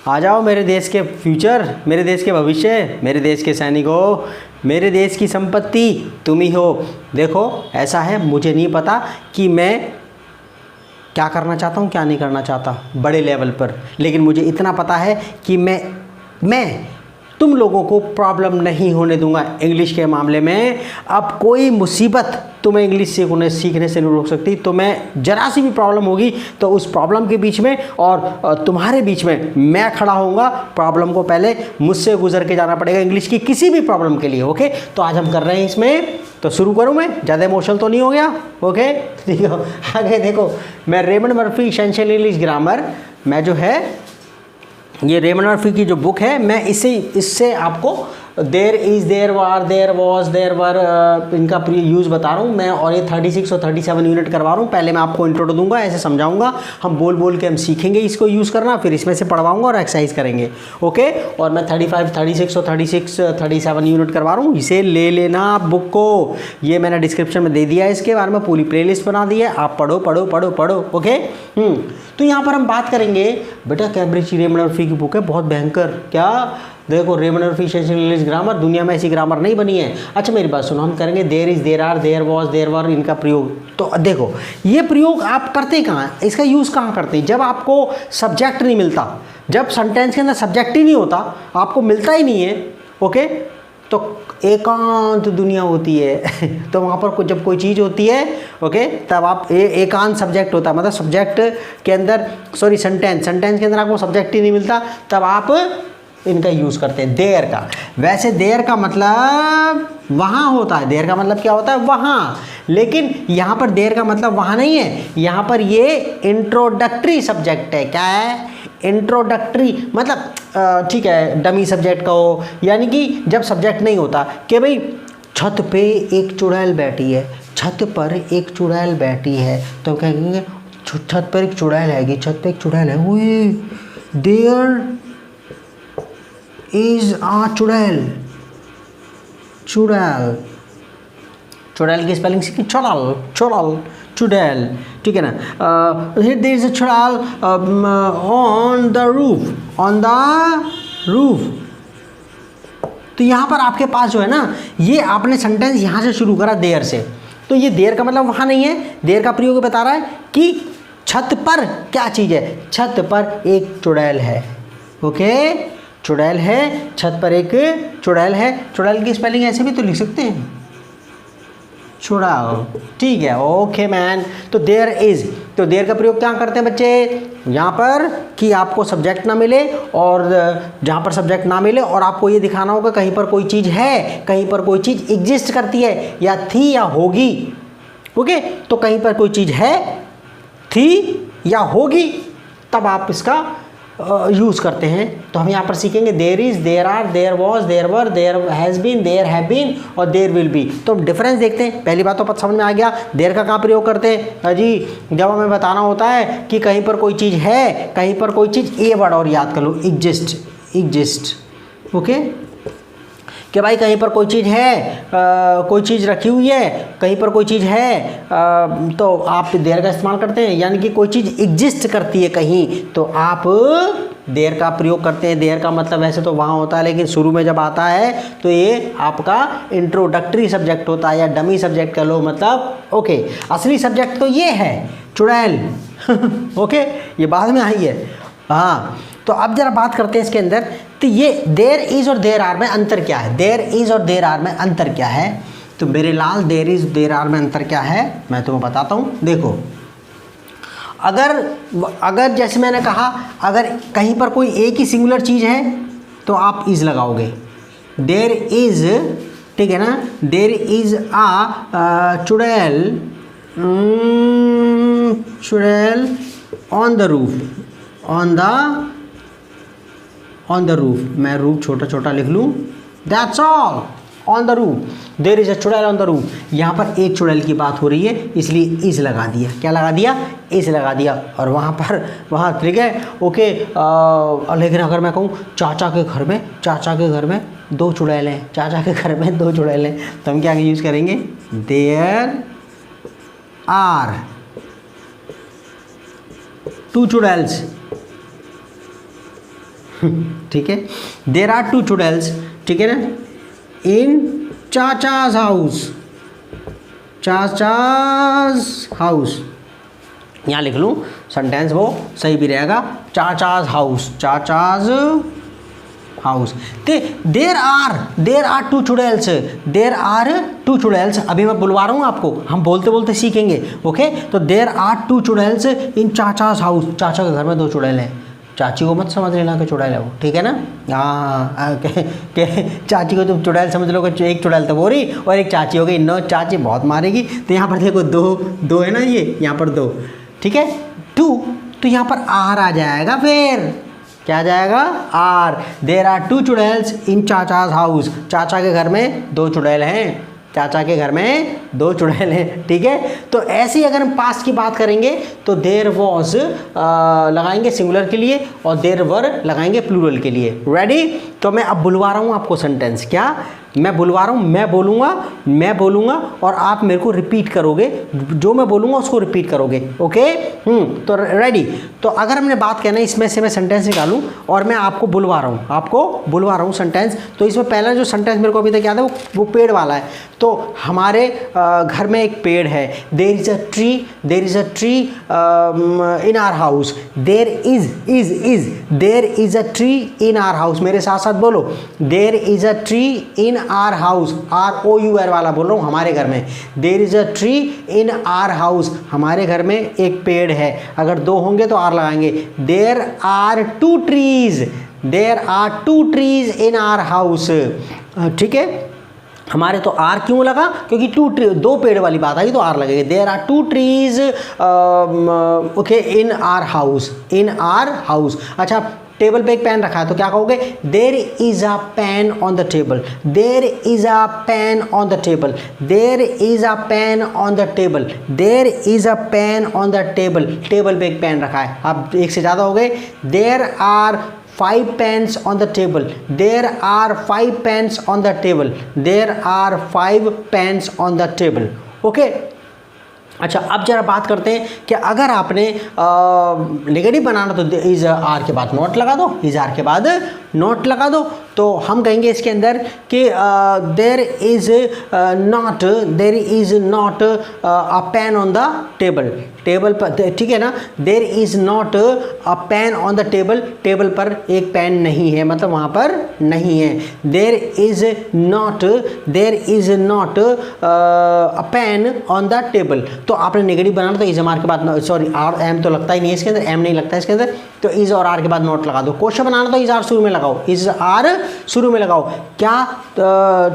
आ जाओ मेरे देश के फ्यूचर, मेरे देश के भविष्य, मेरे देश के सैनिकों, मेरे देश की संपत्ति तुम ही हो। देखो ऐसा है, मुझे नहीं पता कि मैं क्या करना चाहता हूँ क्या नहीं करना चाहता बड़े लेवल पर, लेकिन मुझे इतना पता है कि मैं तुम लोगों को प्रॉब्लम नहीं होने दूंगा इंग्लिश के मामले में। अब कोई मुसीबत तुम्हें इंग्लिश सीखने से नहीं रोक सकती। तो मैं जरा सी भी प्रॉब्लम होगी तो उस प्रॉब्लम के बीच में और तुम्हारे बीच में मैं खड़ा होऊंगा। प्रॉब्लम को पहले मुझसे गुजर के जाना पड़ेगा इंग्लिश की किसी भी प्रॉब्लम के लिए। ओके, तो आज हम कर रहे हैं इसमें, तो शुरू करूँ मैं, ज़्यादा इमोशनल तो नहीं हो गया। ओके ठीक है, आगे देखो, मैं Raymond Murphy essential English grammar, मैं जो है ये रेमंड मर्फी की जो बुक है, मैं इससे आपको there is, there are, there was, there were, इनका यूज़ बता रहा हूँ मैं। और ये 36 और 37 यूनिट करवा रहा हूँ। पहले मैं आपको इंट्रो दूंगा, ऐसे समझाऊंगा, हम बोल बोल के हम सीखेंगे इसको यूज़ करना, फिर इसमें से पढ़वाऊंगा और एक्सरसाइज करेंगे। ओके, और मैं 35, 36 और 37 यूनिट करवा रहा हूँ। इसे ले लेना आप बुक को, ये मैंने डिस्क्रिप्शन में दे दिया है, इसके बारे में पूरी प्लेलिस्ट बना दी है, आप पढ़ो पढ़ो पढ़ो पढ़ो। ओके, तो यहाँ पर हम बात करेंगे बेटा, कैम्ब्रिज रेमंड मर्फी की बुक है, बहुत भयंकर। क्या देखो, Raymond Murphy essential English grammar, दुनिया में ऐसी ग्रामर नहीं बनी है। अच्छा मेरी बात सुनो, हम करेंगे there is, there are, there was, there were, इनका प्रयोग। तो देखो ये प्रयोग आप करते कहाँ हैं, इसका यूज़ कहाँ करते हैं? जब आपको सब्जेक्ट नहीं मिलता, जब सेंटेंस के अंदर सब्जेक्ट ही नहीं होता, आपको मिलता ही नहीं है। ओके, तो एकांत दुनिया होती है तो वहाँ पर जब कोई चीज़ होती है, ओके, तब आप एकांत सब्जेक्ट होता है, मतलब सब्जेक्ट के अंदर, सॉरी सेंटेंस के अंदर आपको सब्जेक्ट ही नहीं मिलता, तब आप इनका यूज़ करते हैं, देयर का। वैसे देयर का मतलब वहाँ होता है, देयर का मतलब क्या होता है? वहाँ। लेकिन यहाँ पर देयर का मतलब वहाँ नहीं है, यहाँ पर ये इंट्रोडक्टरी सब्जेक्ट है। क्या है? इंट्रोडक्टरी, मतलब ठीक है, डमी सब्जेक्ट का हो, यानी कि जब सब्जेक्ट नहीं होता कि भाई छत पे एक चुड़ैल बैठी है, छत पर एक चुड़ैल बैठी है, तो कहेंगे छत पर एक चुड़ैल है, छत पे एक चुड़ैल है, वो देयर इज आ चुड़ैल। चुड़ैल, चुड़ैल की स्पेलिंग सीखी, चुड़ैल, चुड़ैल, चुड़ैल, ठीक है ना। Here there is a chudail on the roof, on the roof. तो यहाँ पर आपके पास जो है ना, ये आपने सेंटेंस यहाँ से शुरू करा देयर से, तो ये देयर का मतलब वहाँ नहीं है। देयर का प्रयोग बता रहा है कि छत पर क्या चीज़ है, छत पर एक चुड़ैल है। ओके, चुड़ैल है, छत पर एक चुड़ैल है। चुड़ैल की स्पेलिंग ऐसे भी तो लिख सकते हैं, चुड़ैल, ठीक है। ओके मैन, तो देयर इज, तो देयर का प्रयोग क्या करते हैं बच्चे? यहाँ पर कि आपको सब्जेक्ट ना मिले, और जहाँ पर सब्जेक्ट ना मिले और आपको ये दिखाना होगा कहीं पर कोई चीज़ है, कहीं पर कोई चीज़ एग्जिस्ट करती है, या थी या होगी। ओके, तो कहीं पर कोई चीज़ है, थी या होगी, तब आप इसका यूज़ करते हैं। तो हम यहाँ पर सीखेंगे there is, there are, there was, there were, there has been, there have been और देयर विल बी। तो डिफरेंस देखते हैं। पहली बात तो समझ में आ गया, देयर का कहाँ प्रयोग करते हैं जी? जब हमें बताना होता है कि कहीं पर कोई चीज़ है, कहीं पर कोई चीज़, ये वर्ड और याद कर लो, एग्जिस्ट, एग्जिस्ट। ओके, कि भाई कहीं पर कोई चीज़ है, कोई चीज़ रखी हुई है, कहीं पर कोई चीज़ है, तो आप देयर का इस्तेमाल करते हैं, यानी कि कोई चीज़ एग्जिस्ट करती है कहीं, तो आप देयर का प्रयोग करते हैं। देयर का मतलब वैसे तो वहाँ होता है, लेकिन शुरू में जब आता है तो ये आपका इंट्रोडक्टरी सब्जेक्ट होता है, या डमी सब्जेक्ट कह लो, मतलब ओके। असली सब्जेक्ट तो ये है, चुड़ैल ओके, ये बाद में आई है। हाँ, तो अब जरा बात करते हैं इसके अंदर, तो ये देयर इज़ और देयर आर में अंतर क्या है? देयर इज़ और देयर आर में अंतर क्या है? तो मेरे लाल, देयर इज़ देयर आर में अंतर क्या है मैं तुम्हें बताता हूँ। देखो, अगर जैसे मैंने कहा, अगर कहीं पर कोई एक ही सिंगुलर चीज़ है तो आप इज़ लगाओगे। देयर इज़, ठीक है ना, there is a chudail, chudail on the roof, on the roof, मैं रूफ छोटा छोटा लिख लूँ, that's all, on the roof, there is a chudail on the roof. यहाँ पर एक चुड़ैल की बात हो रही है, इसलिए इज लगा दिया। क्या लगा दिया? इज लगा दिया। और वहाँ ठीक है, ओके। लेकिन अगर मैं कहूँ चाचा के घर में दो चुड़ैल हैं, चाचा के घर में दो चुड़ैल हैं, तो हम क्या यूज़ करेंगे? There are two चुड़ैल्स। ठीक है, देर आर टू चुड़ैल्स, ठीक है ना, इन चाचाज हाउस, चाचाज हाउस, यहाँ लिख लूँ सेंटेंस वो सही भी रहेगा, chacha's house, chacha's house. There are two chudails, there are two chudails, अभी मैं बुलवा रहा हूँ आपको, हम बोलते बोलते सीखेंगे, ओके। तो there are two chudails in chacha's house, चाचा के घर में 2 चुड़ैल हैं, चाची को मत समझ लेना कि चुड़ैल है वो, ठीक है ना। हाँ चाची को तुम चुड़ैल समझ लो कि एक चुड़ैल तो वो रही और एक चाची हो गई, नो चाची बहुत मारेगी। तो यहाँ पर देखो दो है ना, ये यहाँ पर 2, ठीक है, 2, तो यहाँ पर आर आ जाएगा, फिर क्या आ जाएगा, are. There are 2 chudails in chacha's house, चाचा के घर में 2 चुड़ैल हैं, चाचा के घर में 2 चुड़ैल हैं, ठीक है। तो ऐसे ही अगर हम पास्ट की बात करेंगे तो देर वॉज लगाएंगे सिंगुलर के लिए और देर वर लगाएंगे प्लूरल के लिए। रेडी? तो मैं अब बुलवा रहा हूँ आपको सेंटेंस, क्या मैं बुलवा रहा हूँ, मैं बोलूँगा और आप मेरे को रिपीट करोगे, जो मैं बोलूँगा उसको रिपीट करोगे, ओके। तो रेडी? तो अगर हमने बात करना है, इसमें से मैं सेंटेंस निकालूँ और मैं आपको बुलवा रहा हूँ सेंटेंस। तो इसमें पहला जो सेंटेंस मेरे को अभी तक याद है वो पेड़ वाला है। तो हमारे घर में एक पेड़ है, there is a tree in our house, there is a tree in our house, मेरे साथ साथ बोलो, there is a tree in our house, ROUR वाला बोल रहा हूँ, हमारे घर में, there is a tree in our house, हमारे घर में एक पेड़ है, अगर 2 होंगे तो आर लगाएंगे, there are 2 trees in our house, ठीक है। हमारे तो आर क्यों लगा, क्योंकि 2 पेड़ वाली बात आई तो आर लगेगा। There are 2 trees okay in our house. अच्छा, टेबल पे एक पेन रखा है तो क्या कहोगे, there is a pen on the table, there is a pen on the table, there is a pen on the table, there is a pen on the table, table पे एक pen रखा है। अब एक से ज़्यादा हो गए, there are 5 pens on the table, there are 5 pens on the table, there are 5 pens on the table, okay। अच्छा, अब जरा बात करते हैं कि अगर आपने नेगेटिव बनाना तो इज आर के बाद नॉट लगा दो, इज आर के बाद नॉट लगा दो। तो हम कहेंगे इसके अंदर कि there is not a pen on the table पर, ठीक है ना, there is not a pen on the table पर एक पेन नहीं है, मतलब वहाँ पर नहीं है। There is not a pen on the table, तो आपने नेगेटिव बनाना तो इज एम आर के बाद, सॉरी आर एम तो लगता ही नहीं है इसके अंदर, एम नहीं लगता है इसके अंदर, तो इज और आर के बाद नॉट लगा दो। क्वेश्चन बनाना तो इज आर शुरू में लगाओ, इज आर शुरू में लगाओ। क्या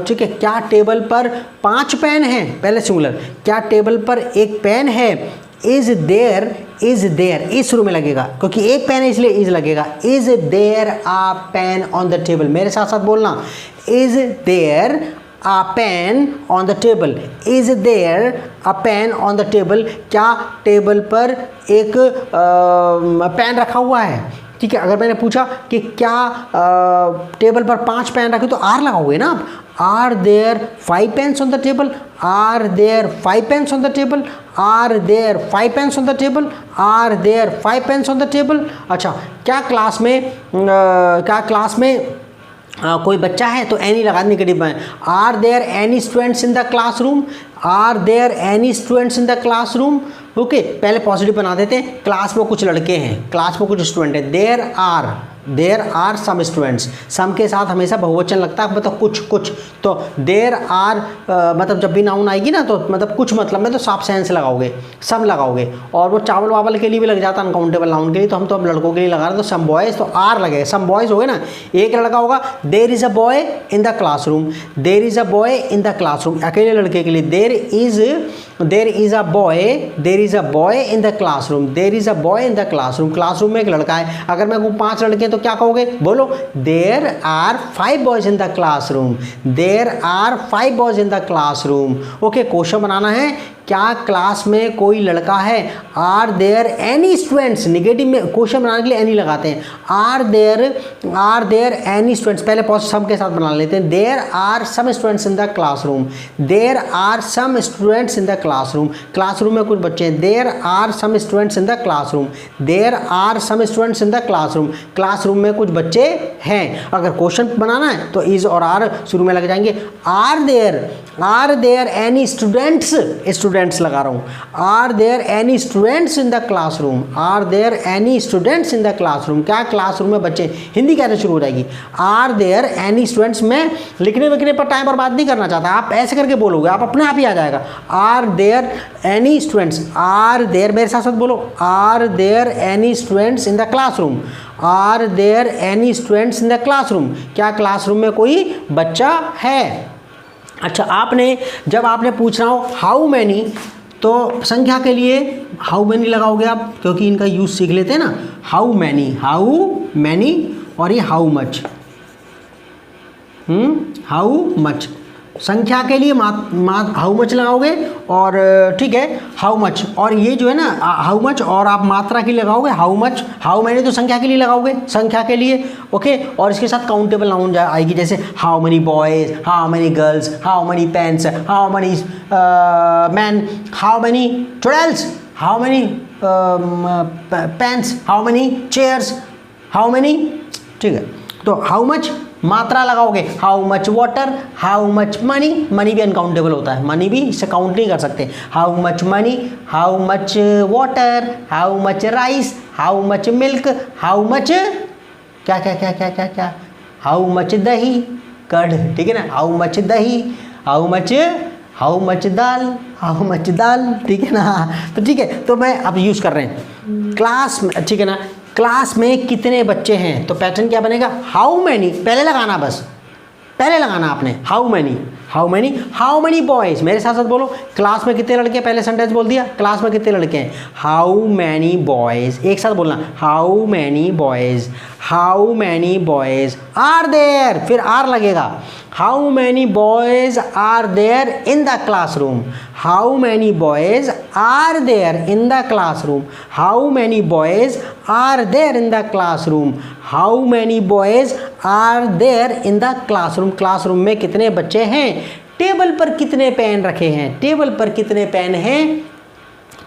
ठीक है, क्या टेबल पर 5 पेन हैं, पहले सिंगुलर, क्या टेबल पर एक पेन है, इज देयर इज शुरू में लगेगा क्योंकि एक पेन है इसलिए इज लगेगा। Is there a pen on the table, मेरे साथ साथ बोलना, is there a pen on the table, is there a pen on the table, क्या टेबल पर एक पेन रखा हुआ है, ठीक है। अगर मैंने पूछा कि क्या टेबल पर 5 पेन रखे तो आर लगाओगे ना आप, are there 5 pens on the table, are there 5 pens on the table, are there 5 pens on the table, are there 5 pens on the table. अच्छा, क्या क्लास में कोई बच्चा है तो एनी लगा नेगेटिव में। Are there any students in the classroom, are there any students in the classroom, okay. पहले पॉजिटिव बना देते हैं, क्लास में कुछ लड़के हैं, क्लास में कुछ स्टूडेंट हैं, देयर आर सम स्टूडेंट्स, सम के साथ हमेशा बहुवचन लगता है, मतलब कुछ, तो देयर आर मतलब जब भी नाउन आएगी ना तो मतलब कुछ मतलब में तो साफ सेंस लगाओगे, सम लगाओगे, और वो चावल वावल के लिए भी लग जाता है अनकाउंटेबल नाउन के लिए, तो हम तो अब लड़कों के लिए लगा रहे हैं, तो सम बॉयज़ तो आर लगेगा, सम बॉयज़ हो गए ना। एक लड़का होगा, there is a boy in the classroom, there is a boy in the classroom, अकेले लड़के के लिए there is a boy in the classroom, there is a boy in the classroom, classroom में एक लड़का है। अगर मैं कहूँ 5 लड़के हैं तो क्या कहोगे, बोलो, there are 5 boys in the classroom, there are 5 boys in the classroom, okay. Question बनाना है क्या क्लास में कोई लड़का है? Are there any students, negative में क्वेश्चन बनाने के लिए एनी लगाते हैं। आर देयर एनी स्टूडेंट्स, पहले पॉज सम के साथ बना लेते हैं। There are some students in the classroom, there are some students in the classroom, classroom में कुछ बच्चे हैं। There are some students in the classroom, there are some students in the classroom, classroom में कुछ बच्चे हैं। अगर क्वेश्चन बनाना है तो इज और आर शुरू में लग जाएंगे। Are there any students, students लगा रहा हूँ। Are there any students in the classroom, are there any students in the classroom, क्या क्लासरूम में बच्चे? हिंदी कैसे शुरू हो जाएगी? Are there any students. में लिखने विखने पर टाइम बर्बाद नहीं करना चाहता, आप ऐसे करके बोलोगे, आप अपने आप ही आ जाएगा। Are there any students, are there, मेरे साथ साथ बोलो, are there any students in the classroom, are there any students in the classroom, क्या क्लासरूम में कोई बच्चा है? अच्छा, जब आपने पूछना हो हाउ मैनी, तो संख्या के लिए हाउ मैनी लगाओगे आप, क्योंकि इनका यूज सीख लेते हैं ना। हाउ मैनी और ये हाउ मच, हाउ मच। संख्या के लिए हाउ मच लगाओगे, और ठीक है हाउ मच, और ये जो है ना हाउ मच, और आप मात्रा के लिए लगाओगे हाउ मच। हाउ मैनी तो संख्या के लिए लगाओगे, संख्या के लिए, ओके। और इसके साथ काउंटेबल नाउन आएगी, जैसे how many boys, how many girls, how many pens, how many man, how many चुड़ैल्स, how many pens, how many chairs, how many, ठीक है। तो हाउ मच मात्रा लगाओगे, how much water, how much money, money भी uncountable होता है, money भी इसे काउंट नहीं कर सकते। How much money, how much water, how much rice, how much milk, how much क्या क्या क्या क्या क्या क्या, हाउ मच दही, कर्ड, ठीक है ना। How much dahi, how much dal, how much dal, ठीक है ना। तो ठीक है, तो मैं अब यूज़ कर रहे हैं क्लास में, ठीक है ना। क्लास में कितने बच्चे हैं, तो पैटर्न क्या बनेगा? हाउ मैनी, पहले लगाना, बस पहले लगाना आपने। हाउ मैनी बॉयज़, मेरे साथ साथ बोलो, क्लास में कितने लड़के, पहले सेंटेंस बोल दिया, क्लास में कितने लड़के हैं। हाउ मैनी बॉयज़, एक साथ बोलना, how many boys are there, फिर आर लगेगा। How many boys are there in the classroom, how many boys are there in the classroom, how many boys are there in the classroom, how many boys are there in the classroom, classroom में कितने बच्चे हैं। Table पर कितने pen रखे हैं, table पर कितने पेन हैं,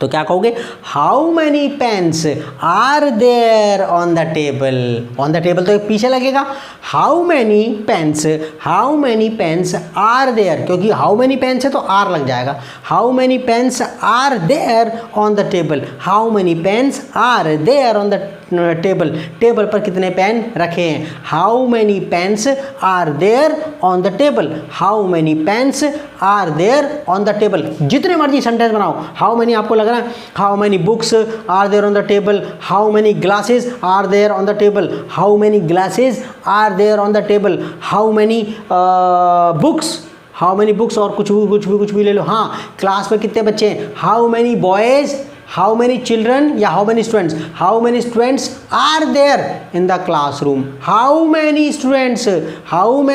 तो क्या कहोगे? How many pens are there on the table, on the table तो एक पीछे लगेगा। How many pens are there, क्योंकि हाउ मैनी पेन्स है तो आर लग जाएगा। How many pens are there on the table, how many pens are there on the table, table पर कितने पेन रखे हैं। How many pens are there on the table, how many pens are there on the table, जितने मर्जी sentence बनाओ। How many आपको लग रहा है, how many books are there on the table, how many glasses are there on the table, how many glasses are there on the table, how many books, और कुछ भी ले लो। हाँ, क्लास में कितने बच्चे हैं। How many boys, how many children या how many students, how many students are there in the classroom, how many students are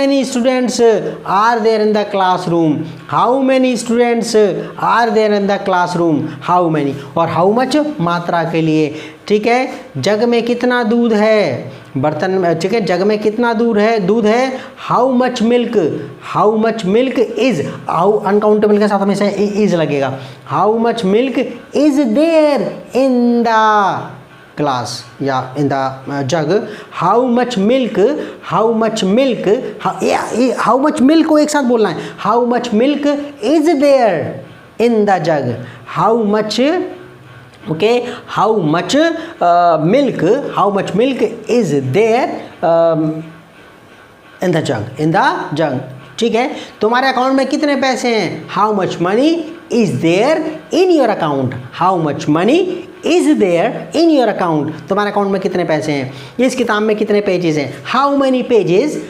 there in the classroom, how many students are there in the classroom, how many. और how much मात्रा के लिए, ठीक है। जग में कितना दूध है, बर्तन में, ठीक है, जग में कितना दूध है। How much milk is, how uncountable के साथ हमेशा इज लगेगा। How much milk is there in the glass या in the jug, how much milk को एक साथ बोलना है। How much milk is there in the jug, how much, okay, how much milk is there in the jug, ठीक है। तुम्हारे account में कितने पैसे हैं। How much money is there in your account, how much money is there in your account, तुम्हारे account में कितने पैसे हैं। इस किताब में कितने पेजेस हैं। How many pages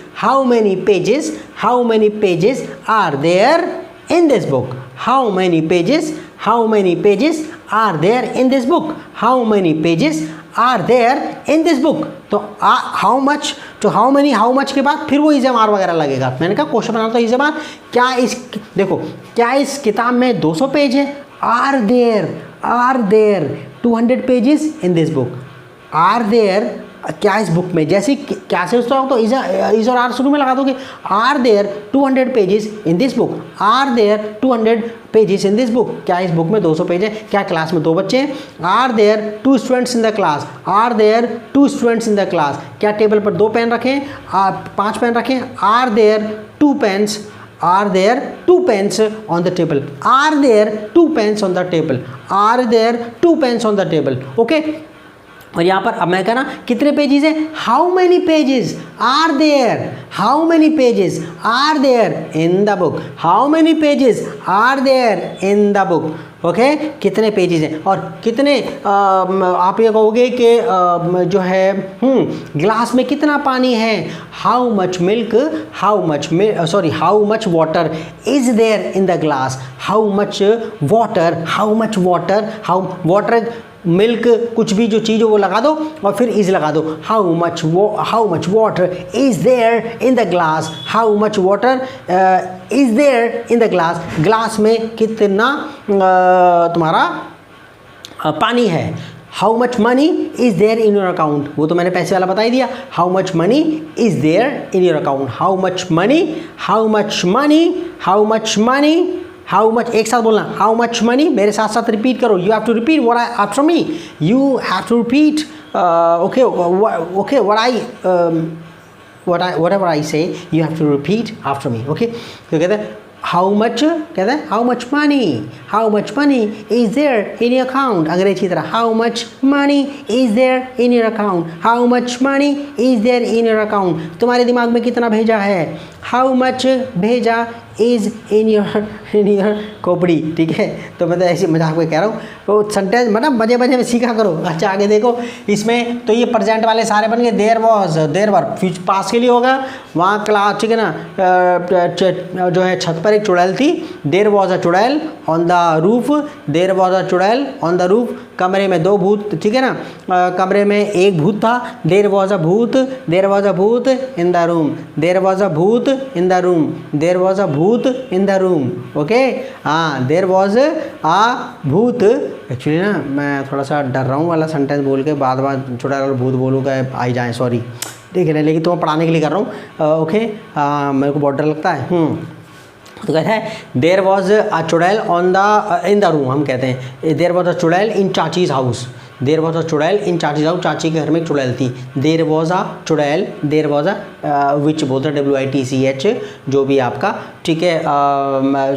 are there in this book, how many pages are there in this book, how many pages are there in this book. तो how much to how many, how much के बाद फिर वो इज़मार वगैरह लगेगा। मैंने कहा question बनाना तो इज़मार, क्या इस किताब में 200 पेज है। Are there 200 pages in this book. Are there क्या इस बुक में, जैसे क्या से उसका तो इज और आर शुरू में लगा दोगे। Are there 200 pages in this book, are there 200 pages in this book, क्या इस बुक में 200 पेज है, क्या क्लास में 2 बच्चे हैं। Are there 2 students in the class, are there 2 students in the class, क्या टेबल पर 2 पेन रखें, 5 पेन रखें। Are there 2 pens, are there 2 pens on the table, are there 2 pens on the table, are there 2 pens on the table, okay। और यहाँ पर अब मैं कह रहा कितने पेजेस हैं, how many pages are there, how many pages are there in the book, how many pages are there in the book, okay. कितने पेजेस हैं और कितने आप ये कहोगे कि जो है ग्लास में कितना पानी है, how much milk, how much water is there in the glass, how much water, how water milk कुछ भी जो चीज़ हो वो लगा दो और फिर इज लगा दो, how much water is there in the glass, how much water is there in the glass, glass में कितना तुम्हारा पानी है। How much money is there in your account, वो तो मैंने पैसे वाला बता ही दिया, how much money is there in your account, how much money, how much, एक साथ बोलना, हाउ मच मनी, मेरे साथ साथ रिपीट करो, you have to repeat what I after me, you have to repeat okay whatever I say you have to repeat after me, okay। तो कहते हैं हाउ मच, कहते हैं how much money is there in your account, Angrezi की तरह how much money is there in your account, how much money is there in your account, तुम्हारे दिमाग में कितना भेजा है, how much bheja is in your khopdi, ठीक है। तो मैं तो ऐसे मजाक में कह रहा हूँ, तो सेंटेंस मतलब मजे में सीखा करो। अच्छा आगे देखो, इसमें तो ये प्रेजेंट वाले सारे बन गए, देयर वॉज, देयर वर पास के लिए होगा, वहाँ क्लास, ठीक है ना, जो है छत पर एक चुड़ैल थी, there was a chudail on the roof, there was a chudail on the roof, कमरे में 2 भूत, ठीक है ना, कमरे में एक भूत था, there was a bhoot in the room, there was a bhoot in the room, there was a bhoot in the room, okay. हाँ, there was a bhoot, actually ना मैं थोड़ा सा डर रहा हूँ वाला सेंटेंस बोल के, बाद चुड़ैल और भूत बोलूँगा आई जाए, सॉरी, ठीक है, लेकिन तो मैं पढ़ाने के लिए कर रहा हूँ, ओके। मेरे को बहुत डर लगता है। तो कहता है there was a chudail on the in the room, हम कहते हैं देयर वॉज अ चुड़ैल इन चाचीज़ हाउस, देयर वॉज अ चुड़ैल इन चाचीज़ हाउस, चाची के घर में एक चुड़ैल थी, देयर वॉज अ चुड़ैल, देयर वॉज अ विच बोलते हैं WITCH, जो भी आपका, ठीक है,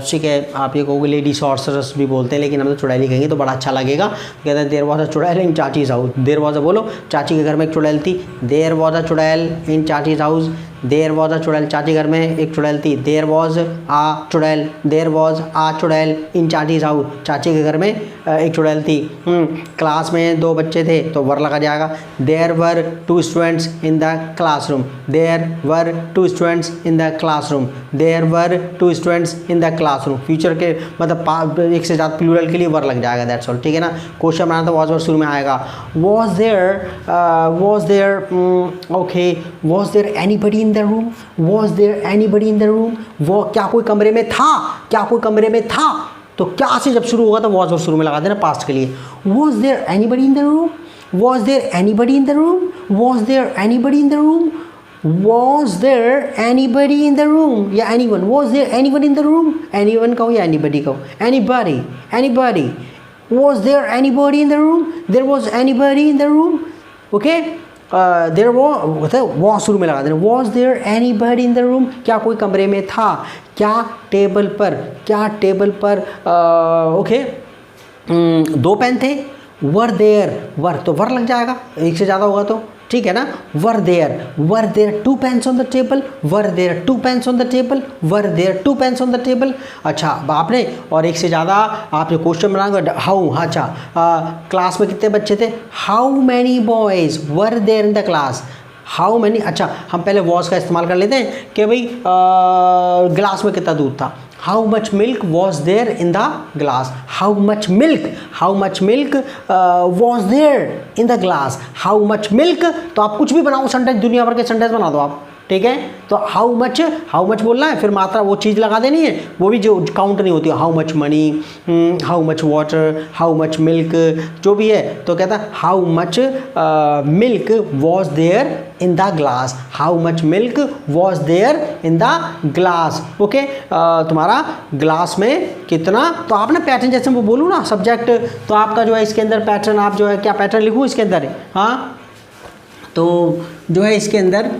ठीक है, आप ये कहोगे लेडी सॉर्सरस भी बोलते हैं, लेकिन हम तो चुड़ैल ही कहेंगे तो बड़ा अच्छा लगेगा। कहते हैं देयर वॉज अ चुड़ैल इन चाचीज़ हाउस, देयर वॉज अ बोलो, चाची के घर में एक चुड़ैल थी, देयर वॉज अ चुड़ैल इन चाचीज़ हाउस, देयर वॉज अ चुड़ैल, चाची घर में एक चुड़ैल थी, देयर वॉज आ चुड़ैल, देयर वॉज आ चुड़ैल इन चाचीज़ हाउस, चाची के घर में एक चुड़ैल थी। क्लास में 2 बच्चे थे तो वर लगा जाएगा, there were 2 students in the classroom, there were 2 students in the classroom, there were 2 students in the classroom, future के मतलब एक से ज़्यादा प्लूरल के लिए वर लग जाएगा, दैट्स ऑल, ठीक है ना। क्वेश्चन बनाना तो वॉज वर शुरू में आएगा, was there okay, was there anybody in the room, was there anybody in the room, वो क्या कोई कमरे में था, क्या कोई कमरे में था, तो क्या से जब शुरू होगा तो वॉज वर शुरू में लगा देना पास्ट के लिए। Was there anybody in the room, was there anybody in the room, was there anybody in the room, was there anybody in the room, या anyone, was there anybody in the room, anyone कहो या anybody कहो, anybody, anybody, was there anybody in the room, there was anybody in the room, okay. There वो शुरू में लगा देना, was there anybody in the room, क्या कोई कमरे में था, क्या टेबल पर, ओके, 2 पेन थे, वर देयर, वर तो वर लग जाएगा, एक से ज़्यादा होगा तो, ठीक है ना, were there 2 pens on the table, were there 2 pens on the table, were there 2 pens on the table. अच्छा आपने और एक से ज़्यादा आपने क्वेश्चन बनाएंगे, हाउ, अच्छा क्लास में कितने बच्चे थे, how many boys were there in the class, how many, अच्छा हम पहले वॉज का इस्तेमाल कर लेते हैं कि भाई ग्लास में कितना दूध था, how much milk was there in the glass, how much milk was there in the glass, how much milk, तो आप कुछ भी बनाओ सेंटेंस, दुनिया भर के सेंटेंस बना दो आप, ठीक है। तो हाउ मच बोलना है, फिर मात्रा वो चीज़ लगा देनी है, वो भी जो काउंट नहीं होती, how much money, how much water, how much milk, जो भी है। तो कहता है how much milk was there in the glass, how much milk was there in the glass. Okay, तुम्हारा ग्लास में कितना, तो आपने पैटर्न जैसे वो बोलूँ ना सब्जेक्ट, तो आपका जो है इसके अंदर पैटर्न, आप जो है क्या पैटर्न लिखूँ इसके अंदर, हाँ तो जो है इसके अंदर,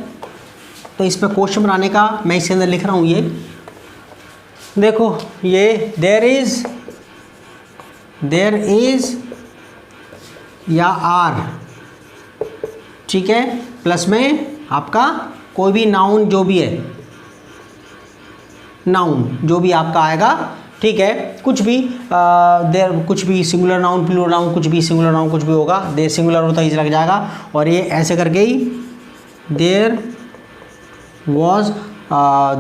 तो इसमें क्वेश्चन बनाने का मैं इसके अंदर लिख रहा हूँ। ये देखो, ये देयर इज या आर, ठीक है, प्लस में आपका कोई भी नाउन जो भी है, नाउन जो भी आपका आएगा, ठीक है, कुछ भी देर, कुछ भी सिंगुलर नाउन, प्लूरल नाउन, कुछ भी सिंगुलर नाउन कुछ भी होगा, देर सिंगुलर होता ही लग जाएगा। और ये ऐसे करके ही देर वॉज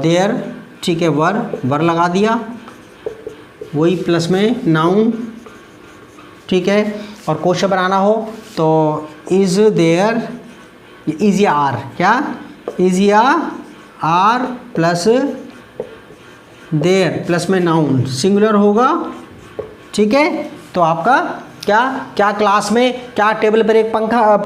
देयर, ठीक है, वर लगा दिया, वही प्लस में नाउन, ठीक है। और क्वेश्चन बनाना हो तो इज देयर, इज या आर, क्या इज या आर प्लस देयर प्लस में नाउन सिंगुलर होगा, ठीक है। तो आपका क्या क्लास में क्या टेबल पर एक पंखा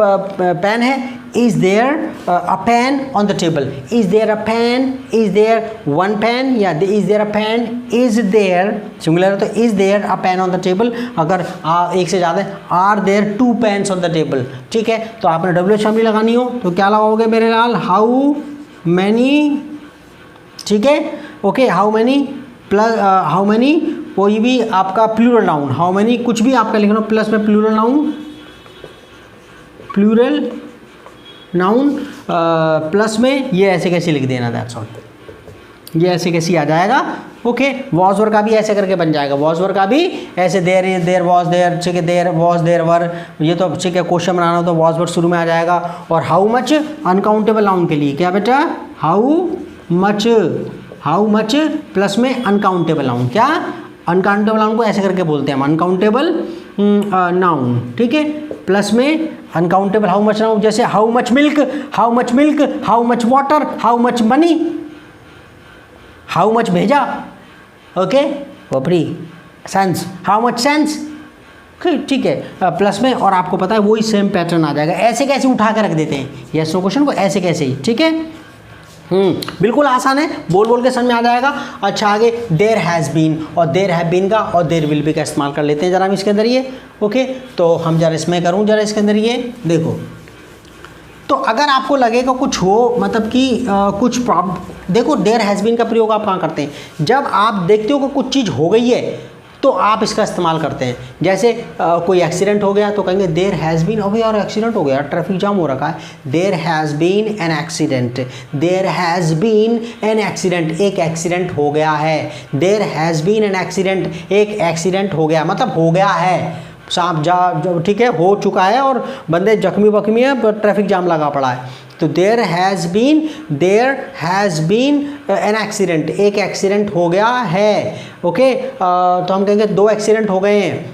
पेन है, is there a pen on the table, is there a pen, is there one pen, या is there a pen, is there singular तो is there a pen on the table, अगर एक से ज़्यादा are there two pens on the table, ठीक है। तो आपने डब्ल्यू एच फैमिली लगानी हो तो क्या लगाओगे मेरे लाल, हाउ मैनी, ठीक है, okay, how many plus how many, कोई भी आपका प्लूरल नाउन, हाउ मैनी कुछ भी आपका लिखना प्लस में प्लूरल नाउन प्लस में ये ऐसे कैसे लिख देना, दैट्स ऑल, ये ऐसे कैसे आ जाएगा। ओके, वॉज वर का भी ऐसे करके बन जाएगा, वॉज वर का भी ऐसे देयर वॉज देयर, ठीक है, देयर वॉज देयर वर, ये तो ठीक है क्वेश्चन बनाना हो तो वॉज वर शुरू में आ जाएगा। और हाउ मच अनकाउंटेबल नाउन के लिए क्या बेटा, हाउ मच प्लस में अनकाउंटेबल नाउन, क्या अनकाउंटेबल नाउन को ऐसे करके बोलते हैं हम अनकाउंटेबल नाउन, ठीक है, प्लस में अनकाउंटेबल हाउ मच नाउन, जैसे how much milk, how much water, how much money, how much bheja, okay, वपरी सेंस, हाउ मच सेंस, ठीक है, प्लस में। और आपको पता है वही सेम पैटर्न आ जाएगा। ऐसे कैसे उठा के रख देते हैं यस नो क्वेश्चन को, ऐसे कैसे ही, ठीक है, बिल्कुल आसान है, बोल के समझ में आ जाएगा। अच्छा, आगे देयर हैज़ बीन और देयर हैव बीन का और देयर विल बी का इस्तेमाल कर लेते हैं जरा हम इसके अंदर ये, ओके। तो हम जरा इसमें करूँ जरा इसके अंदर ये देखो, तो अगर आपको लगेगा कुछ हो, मतलब कि कुछ प्रॉब्लम, देखो देयर हैज़ बीन का प्रयोग आप कहाँ करते हैं, जब आप देखते हो कि कुछ चीज़ हो गई है तो आप इसका इस्तेमाल करते हैं। जैसे कोई एक्सीडेंट हो गया तो कहेंगे देयर हैज़ बीन, अभी यार एक्सीडेंट हो गया, ट्रैफिक जाम हो रखा है, there has been an accident, there has been an accident, एक एक्सीडेंट हो गया है, there has been an accident, एक एक्सीडेंट हो गया, मतलब हो गया है, सांप जा, ठीक है, हो चुका है और बंदे जख्मी वख्मी है, ट्रैफिक जाम लगा पड़ा है। तो there has been an accident, एक एक्सीडेंट हो गया है, ओके। तो हम कहेंगे दो एक्सीडेंट हो गए हैं,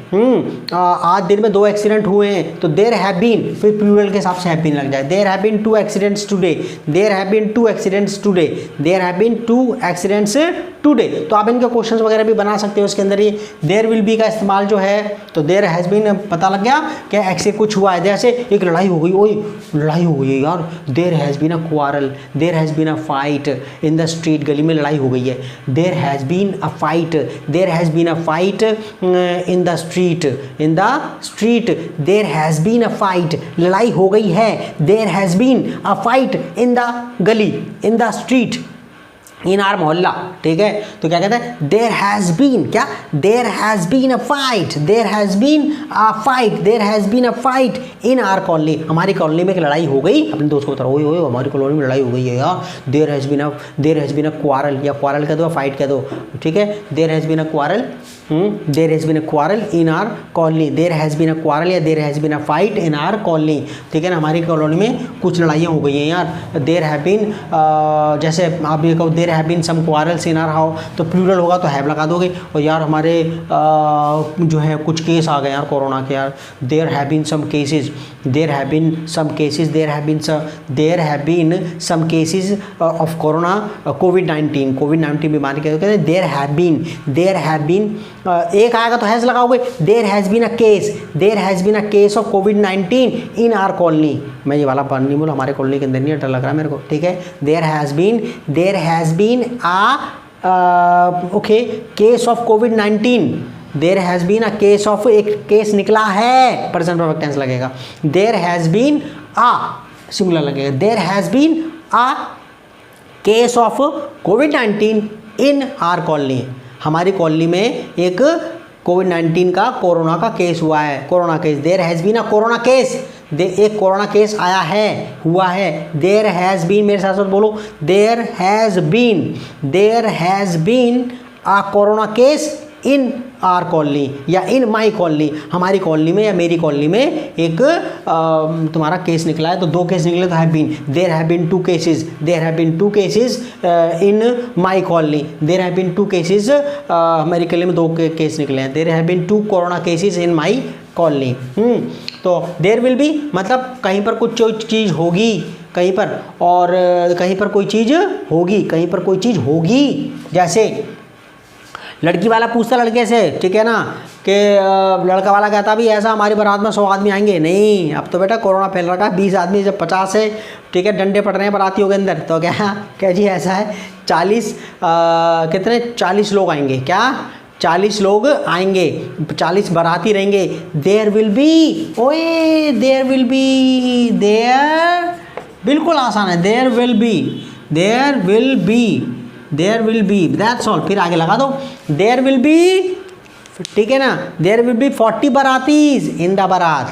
आज दिन में 2 एक्सीडेंट हुए हैं, तो देयर हैव बीन, फिर प्लूरल के हिसाब से हैव बीन लग जाए, there have been 2 accidents today, there have been 2 accidents today, there have been 2 accidents today. तो आप इनके क्वेश्चंस वगैरह भी बना सकते हो इसके अंदर। ये देयर विल बी का इस्तेमाल जो है, तो देयर हैज़ बीन पता लग गया क्या एक्से कुछ हुआ है, जैसे एक लड़ाई हो गई, ओए लड़ाई हो गई है यार, there has been a quarrel, there has been a fight in the street, गली में लड़ाई हो गई है, there has been a fight, there has been a fight in the street, there has been a fight, लड़ाई हो गई है, there has been a fight in the gali, in the street, in our mohalla, ठीक है। तो क्या कहते हैं, देयर हैज़ बीन, क्या there has been a fight, there has been a fight, there has been a fight in our colony, हमारी colony में एक लड़ाई हो गई, अपने दोस्त को बताओ, ओए हमारी कॉलोनी में लड़ाई हो गई है यार, there has been a quarrel, या क्वारल कह दो, फाइट कह दो, ठीक है, there has been a quarrel there has been a quarrel in our colony, there has been a quarrel या there has been a fight in our colony, ठीक है ना, हमारी कॉलोनी में कुछ लड़ाइयाँ हो गई हैं यार। देयर हैव बीन, जैसे आप ये कहो there have been some quarrels in our how, तो प्लूरल होगा तो हैव लगा दोगे, और यार हमारे जो है कुछ केस आ गए यार कोरोना के यार, there have been some cases, there have been some cases, there have been some cases of corona कोविड-19 बीमारी के, कहते हैं देयर हैव बीन, एक आएगा तो हैज़ लगाओगे, there has been a case of कोविड-19 इन आर कॉलोनी, मैं ये वाला पढ़ नहीं बोला, हमारे कॉलोनी के अंदर नहीं, डर लग रहा है मेरे को, ठीक है। There has been okay case of कोविड-19, there has been a case of, एक केस निकला है, प्रेजेंट परफेक्ट टेंस लगेगा, there has been a singular लगेगा, there has been a case of कोविड-19 इन आर कॉलोनी, हमारी कॉलोनी में एक कोविड-19 का कोरोना का केस हुआ है, corona case, there has been a corona case, एक कोरोना केस आया है, हुआ है, देयर हैज़ बीन, मेरे साथ साथ बोलो, there has been a corona case in our colony या इन माई कॉलोनी, हमारी कॉलोनी में या मेरी कॉलोनी में एक तुम्हारा केस निकला है, तो दो केस निकले तो have been, there have been two cases in my colony, there have been two cases, हमारी कॉलोनी में दो केस निकले हैं, there have been two corona cases in my colony. तो देयर विल बी मतलब कहीं पर कुछ चीज़ होगी, कहीं पर, और कहीं पर कोई चीज़ होगी, कहीं पर कोई चीज़ होगी, जैसे लड़की वाला पूछता लड़के से, ठीक है ना, कि लड़का वाला कहता भी ऐसा हमारी बारात में 100 आदमी आएंगे, नहीं, अब तो बेटा कोरोना फैल रखा है, 20 आदमी जब 50 है, ठीक है, डंडे पड़ रहे हैं बारातियों के अंदर, तो क्या जी ऐसा है 40 लोग आएंगे, क्या 40 लोग आएंगे, 40 बाराती रहेंगे, देयर विल बी, बिल्कुल आसान है, there will be that's all, फिर आगे लगा दो, देयर विल बी, ठीक है ना, there will be 40 baratis in the baraat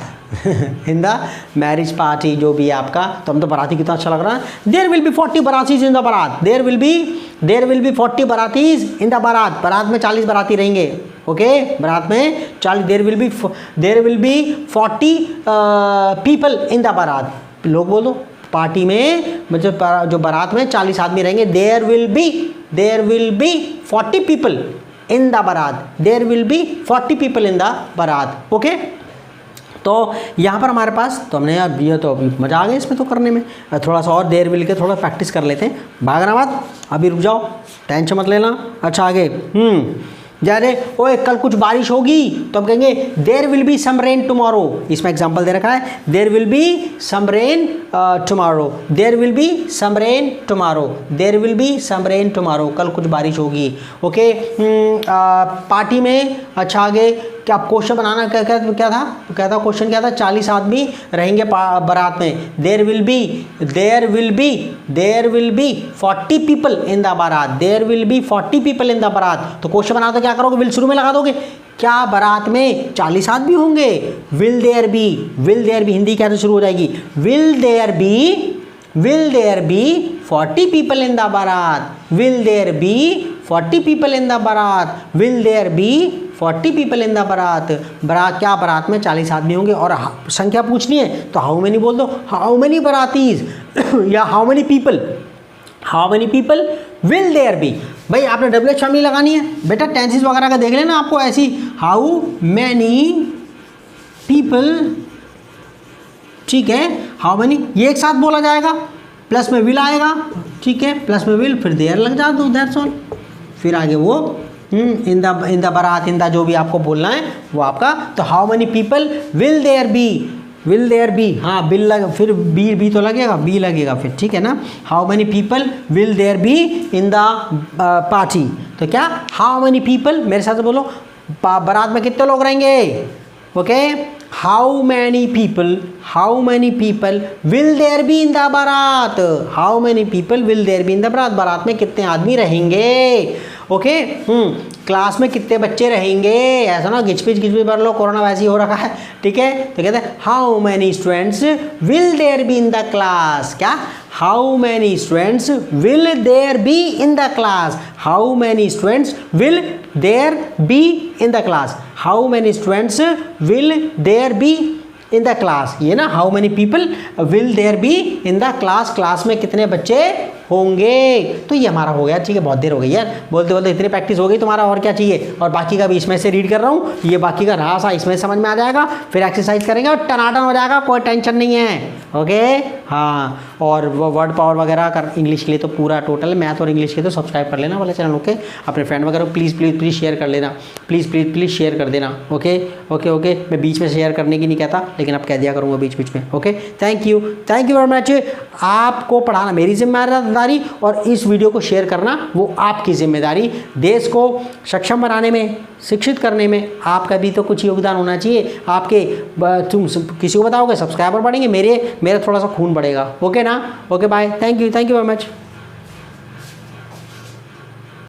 in the marriage party, जो भी है आपका, तो हम तो बाराती कितना अच्छा लग रहा है, there will be 40 baratis in the baraat, there will be 40 baratis in the baraat, बारात में 40 बाराती रहेंगे, ओके, बारात में 40, there will be 40 people in the baraat, लोग बोल दो, पार्टी में मतलब जो बारात में 40 आदमी रहेंगे, there will be 40 people in the baraat, there will be 40 people in the baraat, okay. तो यहाँ पर हमारे पास, तो हमने यार ये तो अभी मज़ा आ गया इसमें तो करने में, थोड़ा सा और देयर विल के थोड़ा प्रैक्टिस कर लेते हैं, भागना मत, अभी रुक जाओ, टेंशन मत लेना। अच्छा आगे, जैसे ओए कल कुछ बारिश होगी, तो हम कहेंगे there will be some rain tomorrow, इसमें एग्जांपल दे रखा है, there will be some rain tomorrow, there will be some rain tomorrow, there will be some rain tomorrow, कल कुछ बारिश होगी, ओके। पार्टी में, अच्छा आगे क्या क्वेश्चन बनाना, क्या था क्वेश्चन क्या था, 40 आदमी रहेंगे बारात में, there will be 40 people in the baraat, there will be 40 people in the baraat, तो क्वेश्चन बनाते क्या करोगे, विल शुरू में लगा दोगे, क्या बारात में 40 आदमी होंगे, विल देयर बी हिंदी कैसे शुरू हो जाएगी, will there be 40 people in the baraat, will there be 40 people in the baraat, will there be 40 people in the baraat, क्या बारात में 40 आदमी होंगे, और संख्या पूछनी है तो हाउ मेनी बोल दो, हाउ मेनी बारातीज या how many people will there be. भाई आपने WH फैमिली लगानी है बेटा, टेंसेस वगैरह का देख लेना आपको, ऐसी हाउ मैनी पीपल, ठीक है, हाउ मैनी ये एक साथ बोला जाएगा, प्लस में विल आएगा, ठीक है, प्लस में विल, फिर देयर लग जा दो, दैट्स ऑल, फिर आगे वो इन द बारात, इन द जो भी आपको बोलना है वो आपका, तो how many people will there be, हाँ बिल लग, फिर बी तो लगेगा, बी लगेगा फिर, ठीक है ना, how many people will there be in the party, तो क्या हाउ मैनी पीपल, मेरे साथ बोलो, बारात में कितने लोग रहेंगे, okay, how many people will there be in the baraat, how many people will there be in the baraat, बारात में कितने आदमी रहेंगे, ओके। क्लास में कितने बच्चे रहेंगे, ऐसा ना घिचपिच भर लो, कोरोना वैसे ही हो रखा है, ठीक है। तो कहते हैं how many students will there be in the class, क्या how many students will there be in the class, how many students will there be in the class, how many students will there be in the class, ये ना how many people will there be in the class, class में कितने बच्चे होंगे। तो ये हमारा हो गया, ठीक है। बहुत देर हो गई यार, बोलते बोलते इतनी प्रैक्टिस हो गई तुम्हारा, और क्या चाहिए। और बाकी का भी इसमें से रीड कर रहा हूँ, ये बाकी का रहा सा इसमें समझ में आ जाएगा, फिर एक्सरसाइज करेंगे और टनाटन हो जाएगा, कोई टेंशन नहीं है, ओके। हाँ, और वर्ड पावर वगैरह कर इंग्लिश के लिए तो पूरा टोटल, मैथ और इंग्लिश के तो सब्सक्राइब कर लेना वाला चैनल, ओके। अपने फ्रेंड वगैरह को प्लीज़ प्लीज़ प्लीज़ शेयर कर लेना, प्लीज़ प्लीज़ प्लीज़ शेयर कर देना, ओके ओके ओके। मैं बीच में शेयर करने की नहीं कहता, लेकिन अब कह दिया करूँगा बीच बीच में, okay. Thank you very much. आपको पढ़ाना मेरी जिम्मेदारी और इस वीडियो को शेयर करना वो आपकी जिम्मेदारी। देश को सक्षम बनाने में, शिक्षित करने में आपका भी तो कुछ योगदान होना चाहिए। आपके तुम किसी को बताओगे, सब्सक्राइबर बढ़ेंगे, मेरा थोड़ा सा खून बढ़ेगा, ओके ना। Okay bye, thank you very much.